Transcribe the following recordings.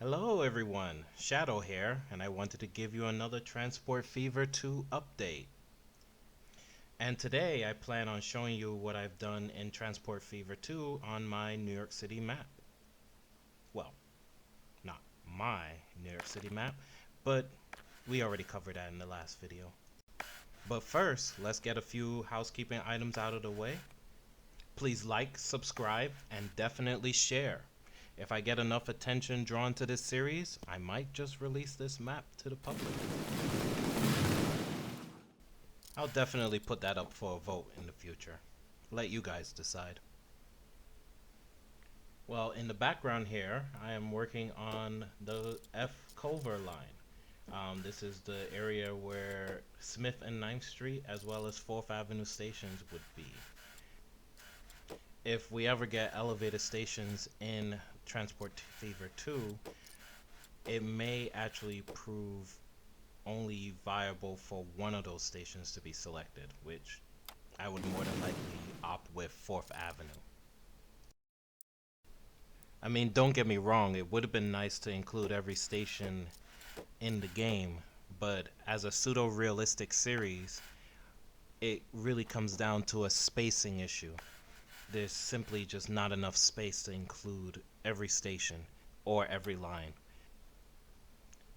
Hello everyone, Shadow here, and I wanted to give you another Transport Fever 2 update. And today I plan on showing you what I've done in Transport Fever 2 on my New York City map. Well, not my New York City map, but we already covered that in the last video. But first, let's get a few housekeeping items out of the way. Please like, subscribe, and definitely share. If I get enough attention drawn to this series, I might just release this map to the public. I'll definitely put that up for a vote in the future. Let you guys decide. Well, in the background here, I am working on the F Culver line. This is the area where Smith and 9th Street as well as 4th Avenue stations would be. If we ever get elevated stations in Transport Fever 2, it may actually prove only viable for one of those stations to be selected, which I would more than likely opt with 4th Avenue. I mean, don't get me wrong, it would have been nice to include every station in the game, but as a pseudo realistic series, it really comes down to a spacing issue. There's simply just not enough space to include every station or every line.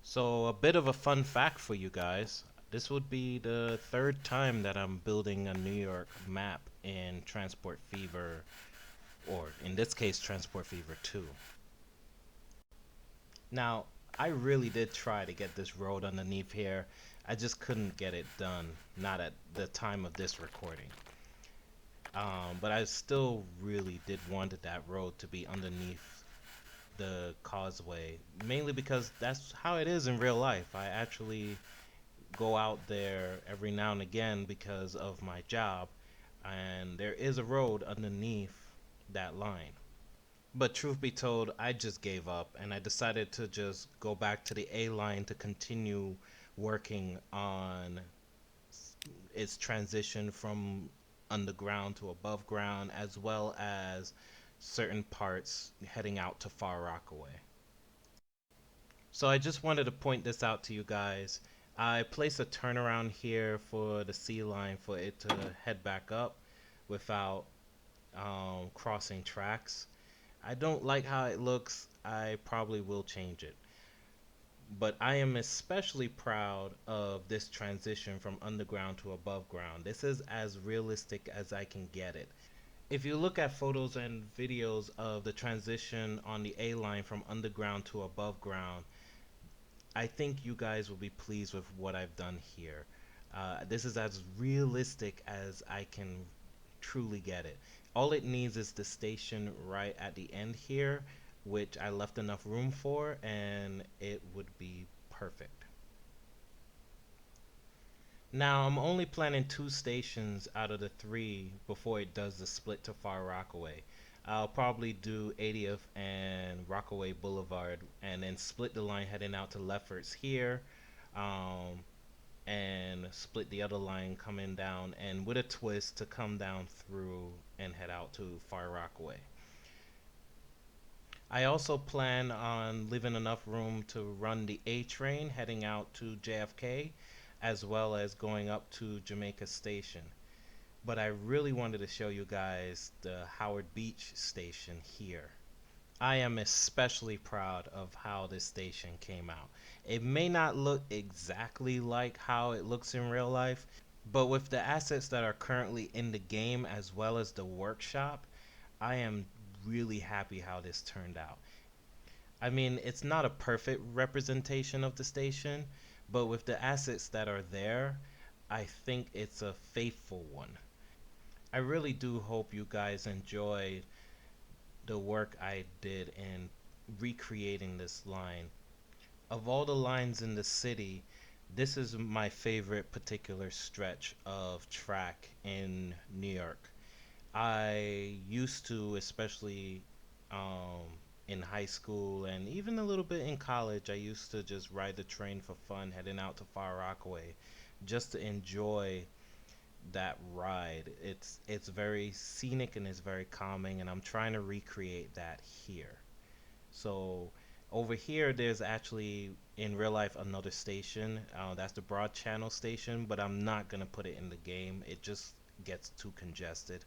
So a bit of a fun fact for you guys. This would be the third time that I'm building a New York map in Transport Fever, or in this case Transport Fever 2. Now, I really did try to get this road underneath here. I just couldn't get it done, not at the time of this recording. But I still really did wanted that road to be underneath the causeway, mainly because that's how it is in real life. I actually go out there every now and again because of my job, and there is a road underneath that line. But truth be told, I just gave up and I decided to just go back to the A line to continue working on its transition from underground to above ground, as well as certain parts heading out to Far Rockaway. So I just wanted to point this out to you guys. I placed a turnaround here for the C line for it to head back up without crossing tracks. I don't like how it looks. I probably will change it. But I am especially proud of this transition from underground to above ground. This is as realistic as I can get it. If you look at photos and videos of the transition on the A line from underground to above ground, I think you guys will be pleased with what I've done here. This is as realistic as I can truly get it. All it needs is the station right at the end here, which I left enough room for, and it would be perfect. Now, I'm only planning 2 stations out of the 3 before it does the split to Far Rockaway. I'll probably do 80th and Rockaway Boulevard and then split the line heading out to Lefferts here, um, and split the other line coming down and with a twist to come down through and head out to Far Rockaway. I also plan on leaving enough room to run the A train heading out to JFK, as well as going up to Jamaica Station. But I really wanted to show you guys the Howard Beach station here. I am especially proud of how this station came out. It may not look exactly like how it looks in real life, but with the assets that are currently in the game as well as the workshop, I am really happy how this turned out. I mean, it's not a perfect representation of the station, but with the assets that are there, I think it's a faithful one. I really do hope you guys enjoyed the work I did in recreating this line. Of all the lines in the city, this is my favorite particular stretch of track in New York. I used to, especially in high school and even a little bit in college, I used to just ride the train for fun heading out to Far Rockaway just to enjoy that ride. It's very scenic and it's very calming, and I'm trying to recreate that here. So Over here, there's actually in real life another station. That's the broad channel station, but I'm not gonna put it in the game. It just gets too congested.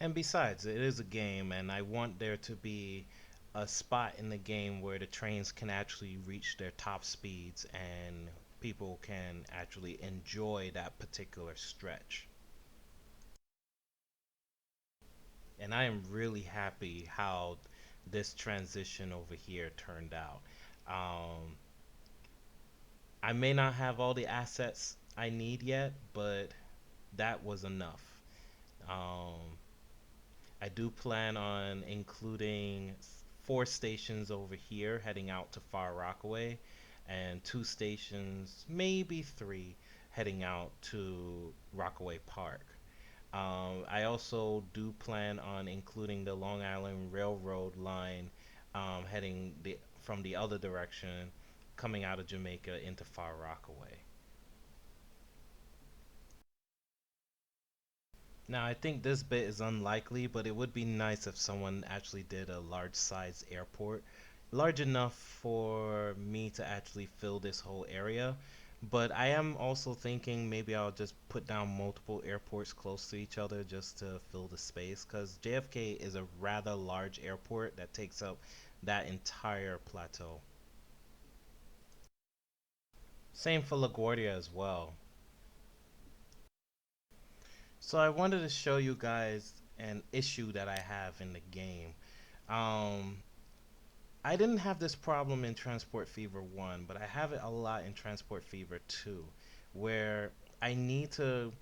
And besides, it is a game, and I want there to be a spot in the game where the trains can actually reach their top speeds and people can actually enjoy that particular stretch. And I am really happy how this transition over here turned out. Um, I may not have all the assets I need yet, but that was enough. Um, I do plan on including 4 stations over here heading out to Far Rockaway, and 2 stations, maybe 3, heading out to Rockaway Park. I also do plan on including the Long Island Railroad line heading from the other direction, coming out of Jamaica into Far Rockaway. Now, I think this bit is unlikely, but it would be nice if someone actually did a large size airport, large enough for me to actually fill this whole area. But I am also thinking maybe I'll just put down multiple airports close to each other just to fill the space, because JFK is a rather large airport that takes up that entire plateau. Same for LaGuardia as well. So I wanted to show you guys an issue that I have in the game. Um, I didn't have this problem in Transport Fever 1, but I have it a lot in Transport Fever 2, where I need to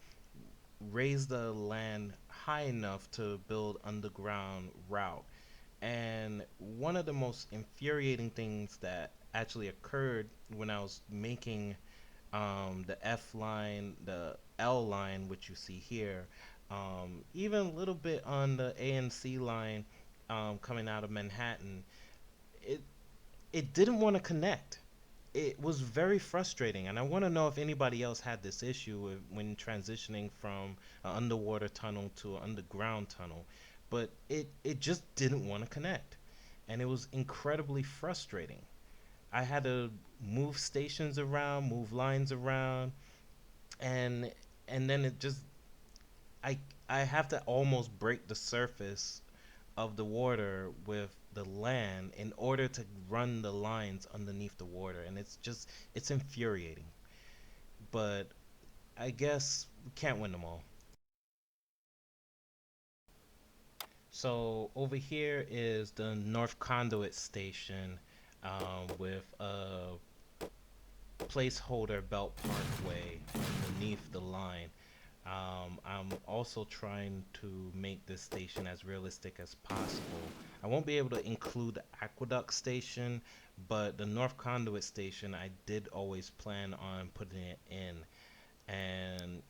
raise the land high enough to build underground route. And one of the most infuriating things that actually occurred when I was making the F line, the L line, which you see here, even a little bit on the A and C line coming out of Manhattan, it it didn't want to connect. It was very frustrating, and I want to know if anybody else had this issue when transitioning from an underwater tunnel to an underground tunnel. But it just didn't want to connect, and it was incredibly frustrating. I had to move stations around, move lines around, and then it just I I have to almost break the surface of the water with the land in order to run the lines underneath the water, and it's infuriating. But I guess we can't win them all. So over here is the North Conduit station with a placeholder belt parkway underneath the line. I'm also trying to make this station as realistic as possible. I won't be able to include the Aqueduct station, but the North Conduit station I did always plan on putting it in. And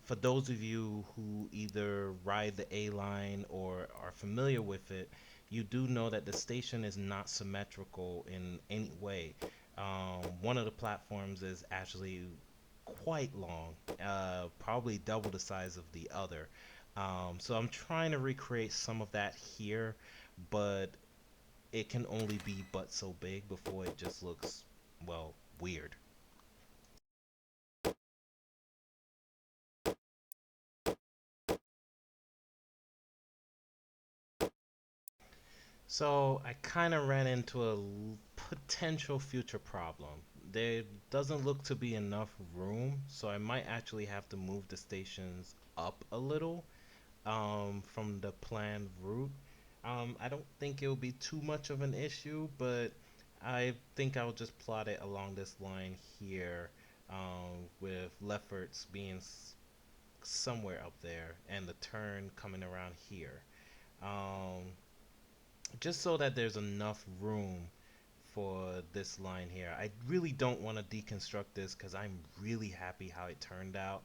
for those of you who either ride the A line or are familiar with it, you do know that the station is not symmetrical in any way. One of the platforms is actually quite long, probably double the size of the other. So I'm trying to recreate some of that here, but it can only be but so big before it just looks, well, weird. So I kind of ran into a potential future problem. There doesn't look to be enough room, so I might actually have to move the stations up a little from the planned route. I don't think it'll be too much of an issue, but I think I'll just plot it along this line here, with Lefferts being somewhere up there and the turn coming around here. Um, just so that there's enough room for this line here. I really don't want to deconstruct this because I'm really happy how it turned out,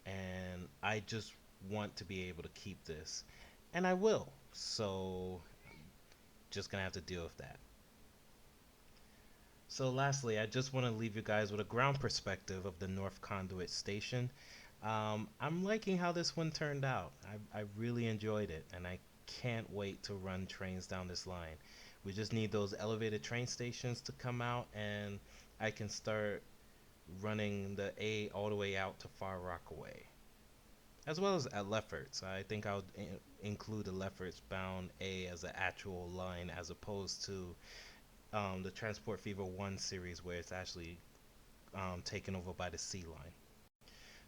and I just want to be able to keep this, and I will. So just gonna have to deal with that. So lastly, I just want to leave you guys with a ground perspective of the North Conduit Station. I'm liking how this one turned out. I really enjoyed it, and I can't wait to run trains down this line. We just need those elevated train stations to come out, and I can start running the A all the way out to Far Rockaway, as well as at Lefferts. I think I'll include the Lefferts bound A as an actual line, as opposed to the Transport Fever 1 series where it's actually taken over by the C line.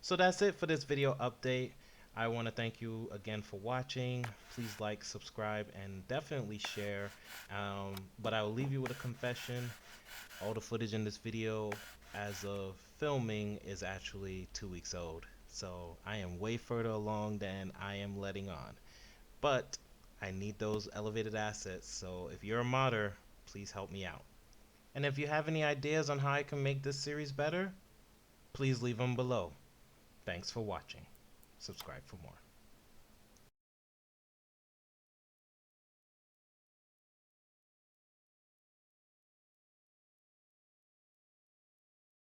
So that's it for this video update. I want to thank you again for watching. Please like, subscribe, and definitely share. But I will leave you with a confession. All the footage in this video as of filming is actually 2 weeks old. So I am way further along than I am letting on. But I need those elevated assets, so if you're a modder, please help me out. And if you have any ideas on how I can make this series better, please leave them below. Thanks for watching. Subscribe for more.